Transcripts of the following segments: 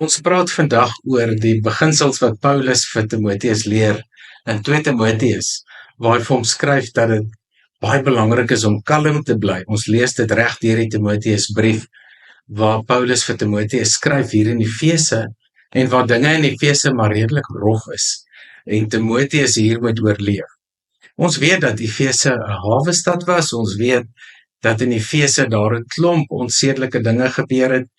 Ons praat vandag oor die beginsels wat Paulus vir Timoteus leer in 2 Timoteus, waar hy vir hom skryf dat dit baie belangrik is om kalm te bly. Ons lees dit reg deur die Timoteus brief, waar Paulus vir Timoteus skryf hier in Efese, en waar dinge in Efese maar redelik rof is, en Timoteus hier moet oorleef. Ons weet dat Efese 'n hawestad was, ons weet dat in Efese daar 'n klomp onsedelike dinge gebeur het,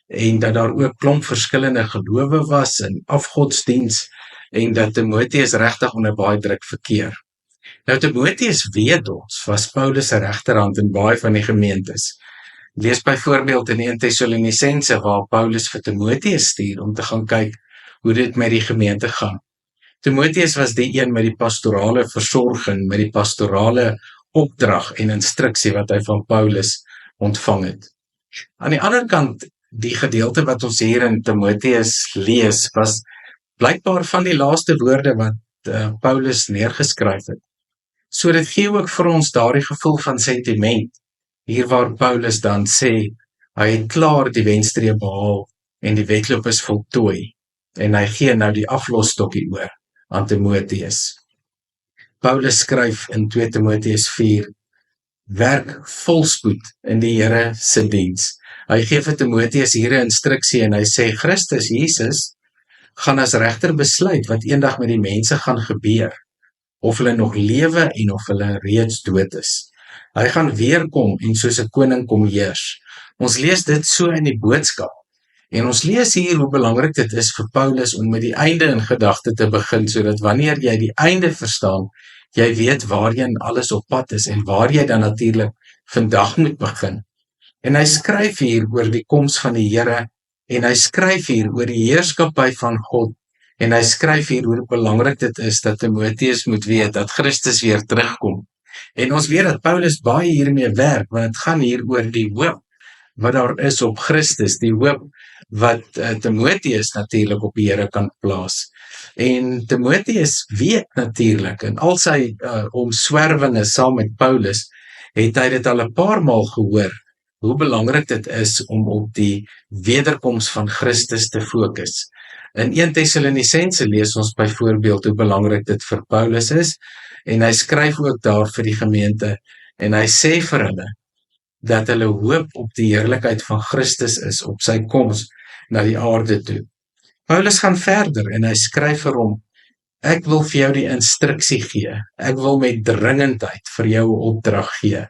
en dat daar ook klomp verskillende gelowe was in afgodsdiens, en dat Timoteus regtig onder baie druk verkeer. Nou Timoteus weet ons, was Paulus se regterhand in baie van die gemeentes. Lees byvoorbeeld in 1 Tessalonisense waar Paulus vir Timoteus stuur om te gaan kyk hoe dit met die gemeente gaan. Timoteus was die een met die pastorale versorging, met die pastorale opdrag en instruksie wat hy van Paulus ontvang het. Aan die ander kant, die gedeelte wat ons hier in Timoteus lees, was blykbaar van die laaste woorde wat Paulus neergeskryf het. So dit gee ook vir ons daardie gevoel van sentiment, hier waar Paulus dan sê, hy het klaar die wenstreep behaal en die wedloop is voltooi, en hy gee nou die aflosstokkie oor aan Timoteus. Paulus skryf in 2 Timoteus 4, werk volspoed in die Here se diens. Hy gee vir Timoteus hier 'n instruksie en hy sê, Christus Jesus gaan as regter besluit wat eendag met die mense gaan gebeur, of hulle nog lewe en of hulle reeds dood is. Hy gaan weer kom en soos 'n koning kom heers. Ons lees dit so in die boodskap, en ons lees hier hoe belangrik dit is vir Paulus om met die einde in gedagte te begin, sodat wanneer jy die einde verstaan, jy weet waarheen alles op pad is, en waar jy dan natuurlik vandag moet begin. En hy skryf hier oor die koms van die Here, en hy skryf hier oor die heerskappy van God, en hy skryf hier hoe belangrik dit is dat Timoteus moet weet dat Christus weer terugkom. En ons weet dat Paulus baie hiermee werk, want het gaan hier oor die hoop wat daar is op Christus, die hoop wat Timoteus natuurlik op die Here kan plaas. En Timoteus weet natuurlik, en al sy omswerwinge saam met Paulus, het hy dit al 'n paar maal gehoor, hoe belangrik dit is om op die wederkoms van Christus te fokus. In 1 Tessalonisense lees ons byvoorbeeld hoe belangrik dit vir Paulus is, en hy skryf ook daar vir die gemeente, en hy sê vir hulle, dat hulle hoop op die heerlikheid van Christus is, op sy koms na die aarde toe. Paulus gaan verder, en hy skryf vir hom, ek wil vir jou die instruksie gee, ek wil met dringendheid vir jou 'n opdrag gee,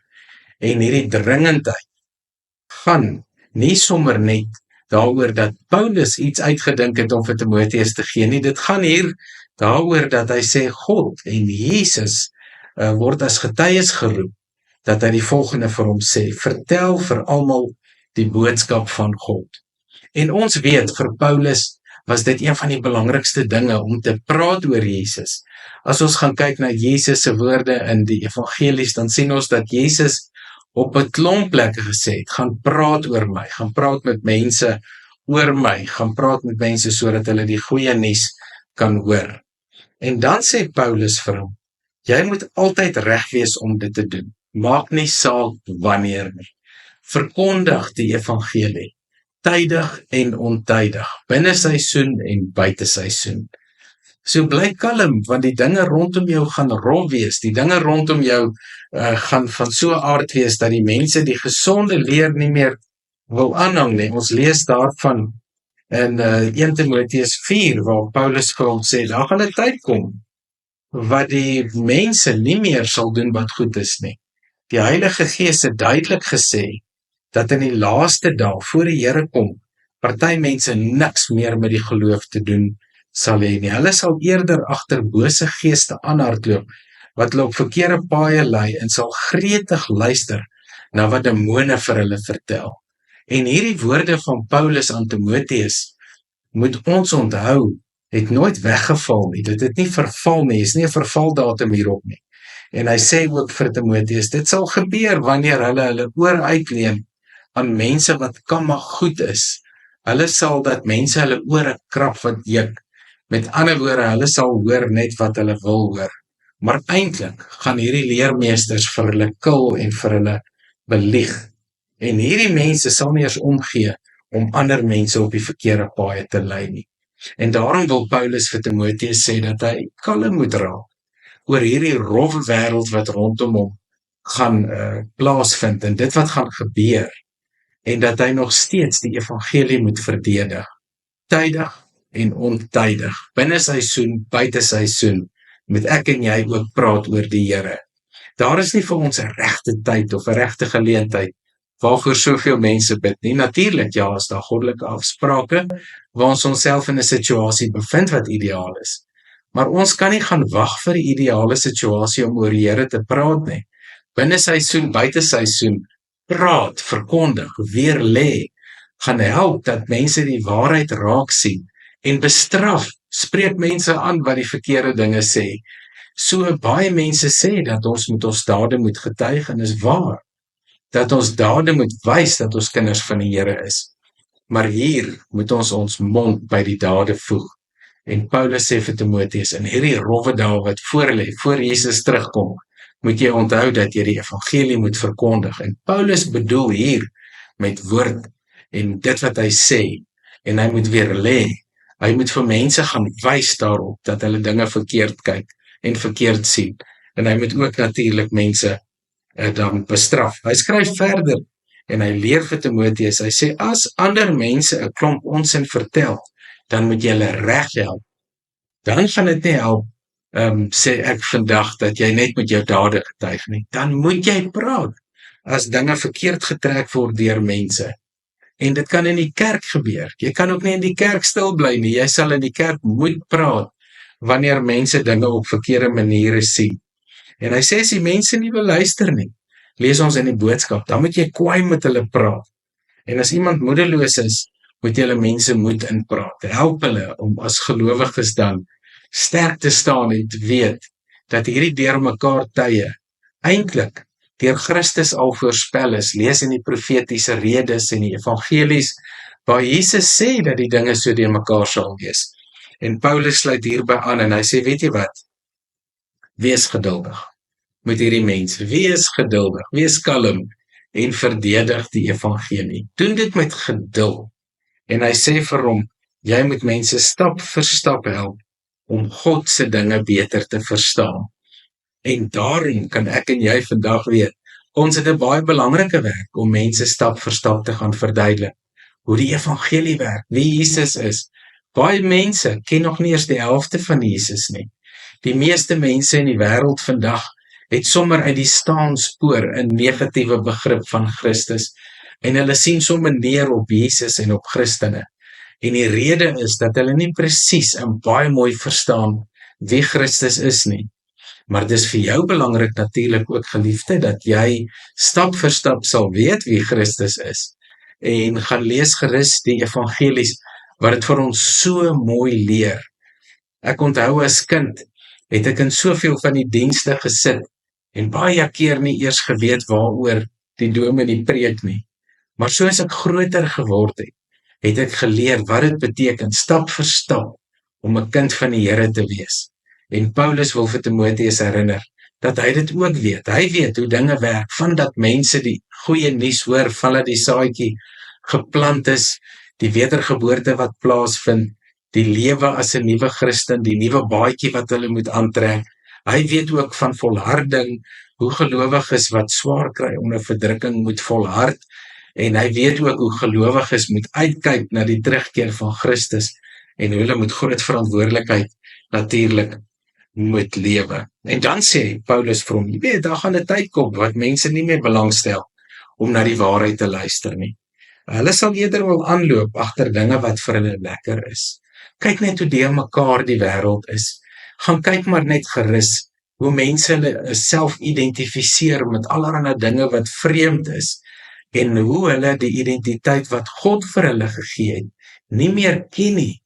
en hierdie dringendheid gaan nie sommer net daaroor dat Paulus iets uitgedink het om vir Timoteus te gee nie, dit gaan hier daaroor dat hy sê, God en Jesus word as getuies geroep, dat hy die volgende vir hom sê, vertel vir almal die boodskap van God. En ons weet, vir Paulus was dit een van die belangrikste dinge om te praat oor Jesus. As ons gaan kyk na Jesus se woorde in die evangelies, dan sien ons dat Jesus op 'n klomp plekke gesê het, gaan praat oor my, gaan praat met mense oor my, gaan praat met mense sodat hulle die goeie nuus kan hoor. En dan sê Paulus vir hom, jy moet altyd reg wees om dit te doen. Maak nie saak wanneer nie. Verkondig die evangelie, tydig en ontydig, binne seisoen en buite seisoen. So bly kalm, want die dinge rondom jou gaan rof wees, die dinge rondom jou gaan van so 'n aard wees, dat die mense die gesonde leer nie meer wil aanhang nie. Ons lees daarvan in 1 Timoteus 4, waar Paulus vir hom sê, daar gaan 'n tyd kom, wat die mense nie meer sal doen wat goed is nie. Die Heilige Gees het duidelik gesê, dat in die laaste dae, voor die Here kom, party mense niks meer met die geloof te doen sal hê nie. Hulle sal eerder agter bose geeste aanhardloop, wat hulle op verkeerde paaie lei, en sal gretig luister na wat demone vir hulle vertel. En hierdie woorde van Paulus aan Timoteus, moet ons onthou, het nooit weggeval nie, dit het nie verval nie, is nie 'n vervaldatum hierop nie. En hy sê ook vir Timoteus, dit sal gebeur wanneer hulle oor uitleen aan mense wat kamma goed is. Hulle sal dat mense hulle ore krap wat juk. Met ander woorde, hulle sal hoor net wat hulle wil hoor. Maar eintlik gaan hierdie leermeesters vir hulle kil en vir hulle belieg. En hierdie mense sal nie eens omgee om ander mense op die verkeerde paaie te lei nie. En daarom wil Paulus vir Timoteus sê dat hy kalm moet raak oor hierdie rowwe wêreld wat rondom hom gaan plaasvind en dit wat gaan gebeur, en dat hy nog steeds die evangelie moet verdedig, tydig en ontydig, binne seisoen, buite seisoen, moet ek en jy ook praat oor die Here. Daar is nie vir ons 'n regte tyd of 'n regte geleentheid waarvoor soveel mense bid nie. Natuurlik, ja, is daar goddelike afsprake waar ons onsself in 'n situasie bevind wat ideaal is. Maar ons kan nie gaan wag vir die ideale situasie om oor die Here te praat nie. Binne seisoen, buite seisoen, praat, verkondig, weer lê, gaan help dat mense die waarheid raak sien en bestraf, spreek mense aan wat die verkeerde dinge sê. So baie mense sê dat ons met ons dade moet getuig en is waar, dat ons dade moet wys dat ons kinders van die Here is. Maar hier moet ons ons mond by die dade voeg. En Paulus sê vir Timoteus, in hierdie rowwe dae wat voorlê, voor Jesus terugkom, moet jy onthou dat jy die evangelie moet verkondig. En Paulus bedoel hier met woord en dit wat hy sê, en hy moet weer lê. Hy moet vir mense gaan wys daarop dat hulle dinge verkeerd kyk en verkeerd sien. En hy moet ook natuurlik mense dan bestraf. Hy skryf verder en hy leer vir Timoteus, hy sê, as ander mense 'n klomp onsin vertel, dan moet jy hulle reghelp. Dan gaan dit nie help, sê ek vandag, dat jy net met jou dade getuig nie. Dan moet jy praat, as dinge verkeerd getrek word deur mense. En dit kan in die kerk gebeur. Jy kan ook nie in die kerk stil bly nie, jy sal in die kerk moet praat, wanneer mense dinge op verkeerde maniere sien. En hy sê, as die mense nie wil luister nie, lees ons in die boodskap, dan moet jy kwaai met hulle praat. En as iemand moedeloos is, moet jy hulle mense moed inpraat. Help hulle om as gelowiges dan sterk te staan en te weet, dat hierdie deur mekaar tye, eintlik deur Christus al voorspel is. Lees in die profetiese redes en die evangelies, waar Jesus sê dat die dinge so deur mekaar sal wees. En Paulus sluit hierby aan en hy sê, weet jy wat? Wees geduldig met hierdie mense, wees geduldig, wees kalm en verdedig die evangelie. Doen dit met geduld. En hy sê vir hom, jy moet mense stap vir stap help om God se dinge beter te verstaan. En daarom kan ek en jy vandag weet, ons het 'n baie belangrike werk om mense stap vir stap te gaan verduidelik hoe die evangelie werk, wie Jesus is. Baie mense ken nog nie eers die helfte van Jesus nie. Die meeste mense in die wêreld vandag het sommer uit die staanspoor 'n negatiewe begrip van Christus en hulle sien sommer neer op Jesus en op Christene. En die rede is dat hulle nie presies en baie mooi verstaan wie Christus is nie. Maar dis vir jou belangrik natuurlik ook, geliefde, dat jy stap vir stap sal weet wie Christus is. En gaan lees gerus die evangelies, wat dit vir ons so mooi leer. Ek onthou as kind, het ek in soveel van die dienste gesit, en baie keer nie eers geweet waaroor die dominee preek nie. Maar soos ek groter geword het, het ek geleer wat dit beteken, stap vir stap, om 'n kind van die Here te wees. En Paulus wil vir Timoteus herinner, dat hy dit ook weet. Hy weet hoe dinge werk, van dat mense die goeie nuus hoor, van dat die saadjie geplant is, die wedergeboorte wat plaasvind, die lewe as 'n nuwe Christen, die nuwe baadjie wat hulle moet aantrek. Hy weet ook van volharding, hoe gelowiges wat swaar kry onder verdrukking moet volhard, en hy weet ook hoe gelowiges moet uitkyk na die terugkeer van Christus, en hoe hulle met groot verantwoordelikheid natuurlik moet lewe. En dan sê Paulus vir hom, jy weet, daar gaan 'n tyd kom wat mense nie meer belangstel om na die waarheid te luister nie. Hulle sal eerder wil aanloop agter dinge wat vir hulle lekker is. Kyk net hoe deur mekaar die wêreld is. Gaan kyk maar net gerus hoe mense hulle self identifiseer met allerlei dinge wat vreemd is, en hoe hulle die identiteit wat God vir hulle gegee het, nie meer ken nie.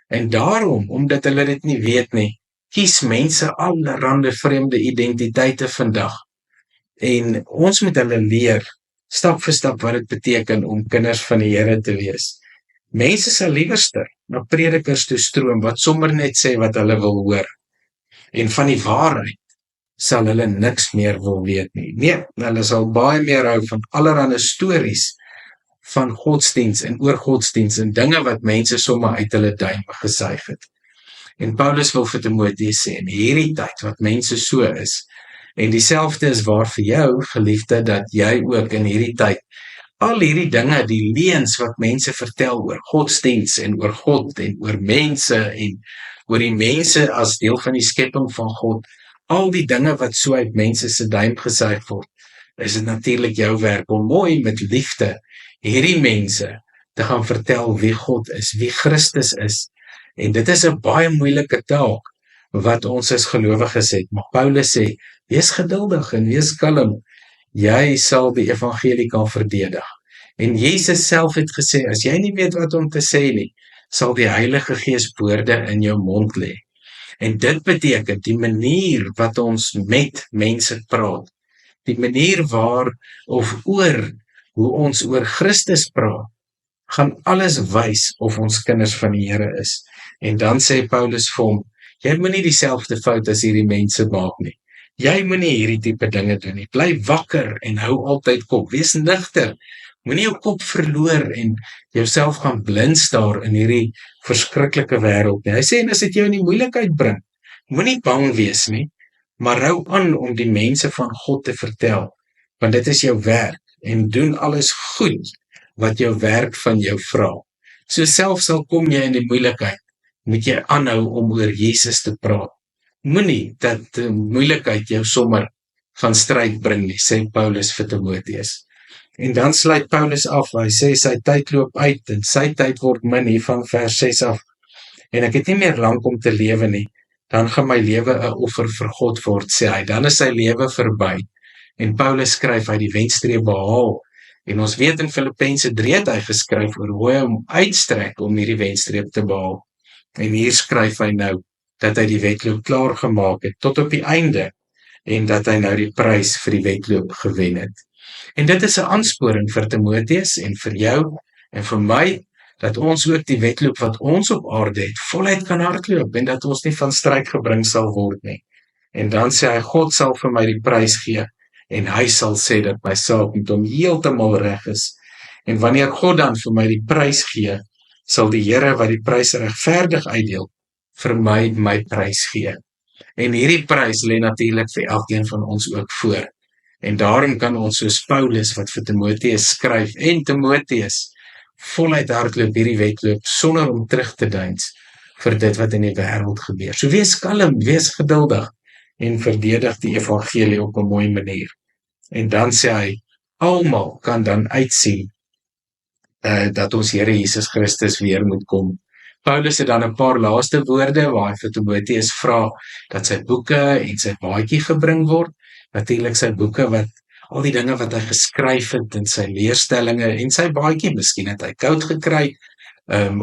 En daarom, omdat hulle dit nie weet nie, kies mense allerlei vreemde identiteite vandag. En ons moet hulle leer, stap vir stap, wat dit beteken om kinders van die Here te wees. Mense sal liewerster na predikers toe stroom, wat sommer net sê wat hulle wil hoor. En van die waarheid sal hulle niks meer wil weet nie. Nee, hulle sal baie meer hou van allerlei stories van godsdiens en oor godsdiens en dinge wat mense sommer uit hulle duim gesuig het. En Paulus wil vir Timoteus sê, in hierdie tyd wat mense so is, en dieselfde is waar vir jou, geliefde, dat jy ook in hierdie tyd, al hierdie dinge, die leuns wat mense vertel oor godsdiens en oor God en oor mense en oor die mense as deel van die skepping van God, al die dinge wat so uit mense se duim gesuig word, is dit natuurlik jou werk om mooi met liefde hierdie mense te gaan vertel wie God is, wie Christus is. En dit is 'n baie moeilike taak wat ons as gelowiges het. Maar Paulus sê, wees geduldig en wees kalm. Jy sal die evangelie kan verdedig. En Jesus self het gesê, as jy nie weet wat om te sê nie, sal die Heilige Gees woorde in jou mond lê. En dit beteken die manier wat ons met mense praat, die manier waar of oor hoe ons oor Christus praat, gaan alles wys of ons kinders van die Here is. En dan sê Paulus vir hom, jy moenie dieselfde fout as hierdie mense maak nie. Jy moenie hierdie tipe dinge doen nie. Bly wakker en hou altyd kop. Wees nigter. Moenie jou kop verloor en jouself gaan blind staar in hierdie verskriklike wêreld nie. Hy sê, en as dit jou in die moeilikheid bring, moenie bang wees nie, maar hou aan om die mense van God te vertel, want dit is jou werk, en doen alles goed wat jou werk van jou vra. So selfs al kom jy in die moeilikheid, moet jy aanhou om oor Jesus te praat. Moenie dat die moeilikheid jou sommer van stryd bring nie, sê Paulus vir Timoteus. En dan sluit Paulus af, hy sê sy tyd loop uit, en sy tyd word min hier van vers 6 af. En ek het nie meer lank om te lewe nie, dan gaan my lewe 'n offer vir God word, sê hy. Dan is sy lewe verby. En Paulus skryf hy die wenstreep behaal. En ons weet in Filippense 3 het hy geskryf oor hoe hy hom uitstrek om hierdie wenstreep te behaal. En hier skryf hy nou dat hy die wedloop klaar gemaak het tot op die einde en dat hy nou die prys vir die wedloop gewen het. En dit is 'n aansporing vir Timoteus en vir jou en vir my dat ons ook die wedloop wat ons op aarde het voluit kan hardloop en dat ons nie van stryd gebring sal word nie. En dan sê hy, God sal vir my die prys gee en hy sal sê dat my saak met hom heeltemal reg is. En wanneer God dan vir my die prys gee, sal die Here wat die prys regverdig uitdeel, vir my prys gee. En hierdie prys lê natuurlik vir elkeen van ons ook voor. En daarom kan ons soos Paulus wat vir Timoteus skryf en Timoteus voluit hardloop hierdie wedloop sonder om terug te deins vir dit wat in die wêreld gebeur. So wees kalm, wees geduldig en verdedig die evangelie op 'n mooi manier. En dan sê hy, almal kan dan uitsien dat ons Here Jesus Christus weer moet kom. Paulus het dan 'n paar laaste woorde waar hy vir Timoteus vra dat sy boeke en sy baadjie gebring word. Natuurlik sy boeke wat al die dinge wat hy geskryf het en sy leerstellinge en sy baadjie, miskien het hy koud gekry,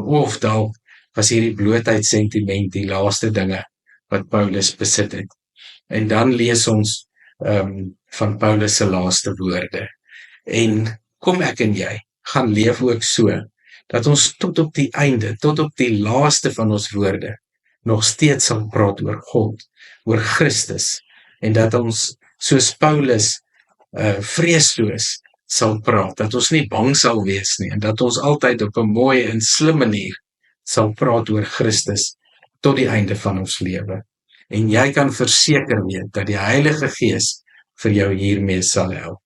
of dalk was hierdie blootheid sentiment die laaste dinge wat Paulus besit het. En dan lees ons van Paulus se laaste woorde. En kom ek en jy gaan leef ook so, dat ons tot op die einde, tot op die laaste van ons woorde, nog steeds sal praat oor God, oor Christus, en dat ons soos Paulus vreesloos sal praat, dat ons nie bang sal wees nie, en dat ons altyd op 'n mooi en slim manier sal praat oor Christus tot die einde van ons lewe. En jy kan verseker weet dat die Heilige Gees vir jou hiermee sal help.